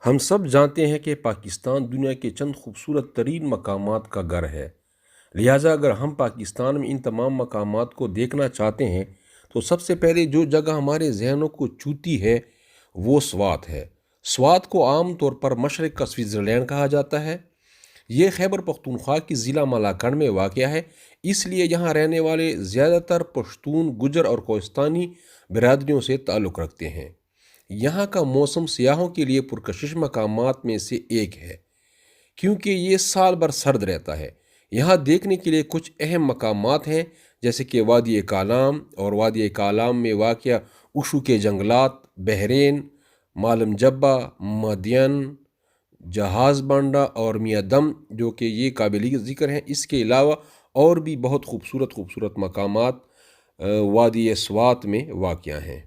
ہم سب جانتے ہیں کہ پاکستان دنیا کے چند خوبصورت ترین مقامات کا گھر ہے۔ لہٰذا اگر ہم پاکستان میں ان تمام مقامات کو دیکھنا چاہتے ہیں تو سب سے پہلے جو جگہ ہمارے ذہنوں کو چھوتی ہے وہ سوات ہے۔ سوات کو عام طور پر مشرق کا سوئٹزرلینڈ کہا جاتا ہے۔ یہ خیبر پختونخوا کی ضلع مالاکنڈ میں واقع ہے، اس لیے یہاں رہنے والے زیادہ تر پشتون، گجر اور کوہستانی برادریوں سے تعلق رکھتے ہیں۔ یہاں کا موسم سیاحوں کے لیے پرکشش مقامات میں سے ایک ہے، کیونکہ یہ سال بھر سرد رہتا ہے۔ یہاں دیکھنے کے لیے کچھ اہم مقامات ہیں، جیسے کہ وادی کالام اور وادی کالام میں واقع اشو کے جنگلات، بحرین، مالم جبہ، مدین، جہاز بانڈا اور میاں دم، جو کہ یہ قابل ذکر ہیں۔ اس کے علاوہ اور بھی بہت خوبصورت مقامات وادی سوات میں واقع ہیں۔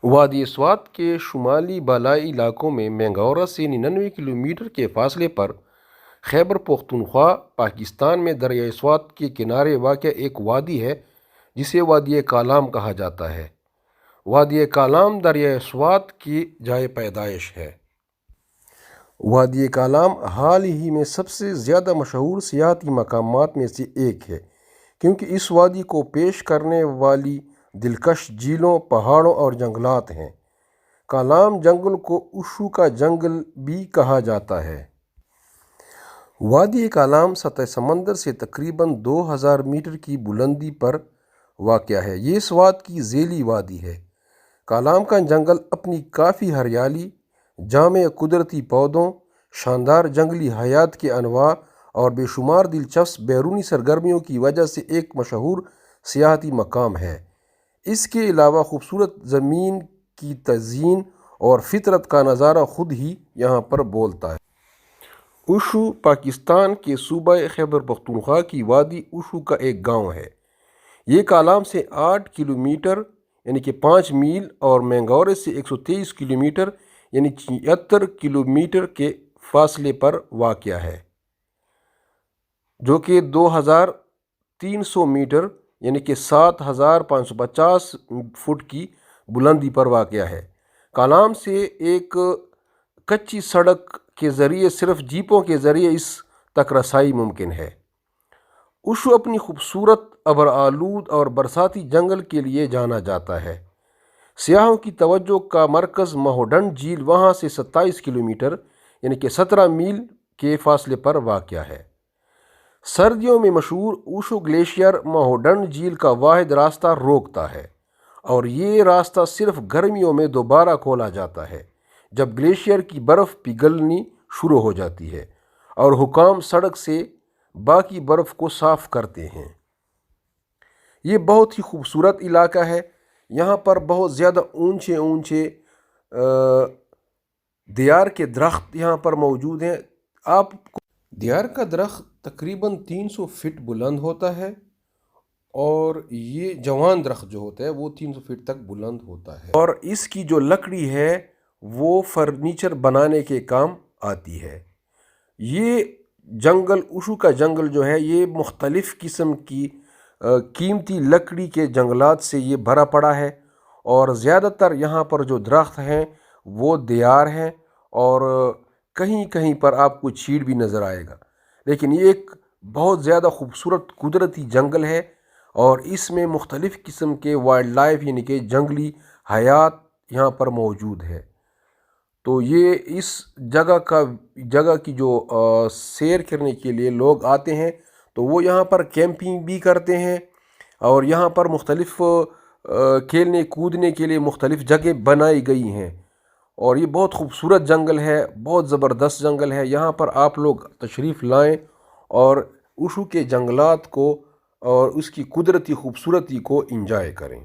وادی سوات کے شمالی بالائی علاقوں میں مینگورہ سے 99 کلومیٹر کے فاصلے پر خیبر پختونخوا پاکستان میں دریائے سوات کے کنارے واقع ایک وادی ہے جسے وادی کالام کہا جاتا ہے۔ وادی کالام دریائے سوات کی جائے پیدائش ہے۔ وادی کالام حال ہی میں سب سے زیادہ مشہور سیاحتی مقامات میں سے ایک ہے، کیونکہ اس وادی کو پیش کرنے والی دلکش جھیلوں، پہاڑوں اور جنگلات ہیں۔ کالام جنگل کو اشو کا جنگل بھی کہا جاتا ہے۔ وادی کالام سطح سمندر سے تقریباً 2000 میٹر کی بلندی پر واقع ہے۔ یہ سوات کی ذیلی وادی ہے۔ کالام کا جنگل اپنی کافی ہریالی، جامع قدرتی پودوں، شاندار جنگلی حیات کے انواع اور بے شمار دلچسپ بیرونی سرگرمیوں کی وجہ سے ایک مشہور سیاحتی مقام ہے۔ اس کے علاوہ خوبصورت زمین کی تزئین اور فطرت کا نظارہ خود ہی یہاں پر بولتا ہے۔ اشو پاکستان کے صوبہ خیبر پختونخوا کی وادی اشو کا ایک گاؤں ہے۔ یہ کالام سے 8 کلومیٹر یعنی کہ 5 میل اور مینگورے سے 123 کلومیٹر یعنی 76 کلومیٹر کے فاصلے پر واقع ہے، جو کہ 2300 میٹر یعنی کہ 7550 فٹ کی بلندی پر واقع ہے۔ کالام سے ایک کچی سڑک کے ذریعے صرف جیپوں کے ذریعے اس تک رسائی ممکن ہے۔ اشو اپنی خوبصورت ابرآلود اور برساتی جنگل کے لیے جانا جاتا ہے۔ سیاحوں کی توجہ کا مرکز مہوڈنڈ جھیل وہاں سے 27 کلومیٹر یعنی کہ 17 میل کے فاصلے پر واقع ہے۔ سردیوں میں مشہور اشو گلیشیئر مہوڈنڈ جھیل کا واحد راستہ روکتا ہے، اور یہ راستہ صرف گرمیوں میں دوبارہ کھولا جاتا ہے جب گلیشیئر کی برف پگھلنی شروع ہو جاتی ہے اور حکام سڑک سے باقی برف کو صاف کرتے ہیں۔ یہ بہت ہی خوبصورت علاقہ ہے۔ یہاں پر بہت زیادہ اونچے دیار کے درخت یہاں پر موجود ہیں۔ دیار کا درخت تقریباً 300 فٹ بلند ہوتا ہے، اور یہ جوان درخت جو ہوتا ہے وہ 300 فٹ تک بلند ہوتا ہے، اور اس کی جو لکڑی ہے وہ فرنیچر بنانے کے کام آتی ہے۔ یہ جنگل، اشو کا جنگل جو ہے، یہ مختلف قسم کی قیمتی لکڑی کے جنگلات سے یہ بھرا پڑا ہے، اور زیادہ تر یہاں پر جو درخت ہیں وہ دیار ہیں، اور کہیں کہیں پر آپ کو چیڑ بھی نظر آئے گا۔ لیکن یہ ایک بہت زیادہ خوبصورت قدرتی جنگل ہے، اور اس میں مختلف قسم کے وائلڈ لائف یعنی کہ جنگلی حیات یہاں پر موجود ہے۔ تو یہ اس جگہ کی جو سیر کرنے کے لیے لوگ آتے ہیں تو وہ یہاں پر کیمپنگ بھی کرتے ہیں، اور یہاں پر مختلف کھیلنے کودنے کے لیے مختلف جگہ بنائی گئی ہیں، اور یہ بہت خوبصورت جنگل ہے، بہت زبردست جنگل ہے۔ یہاں پر آپ لوگ تشریف لائیں اور اشو کے جنگلات کو اور اس کی قدرتی خوبصورتی کو انجوائے کریں۔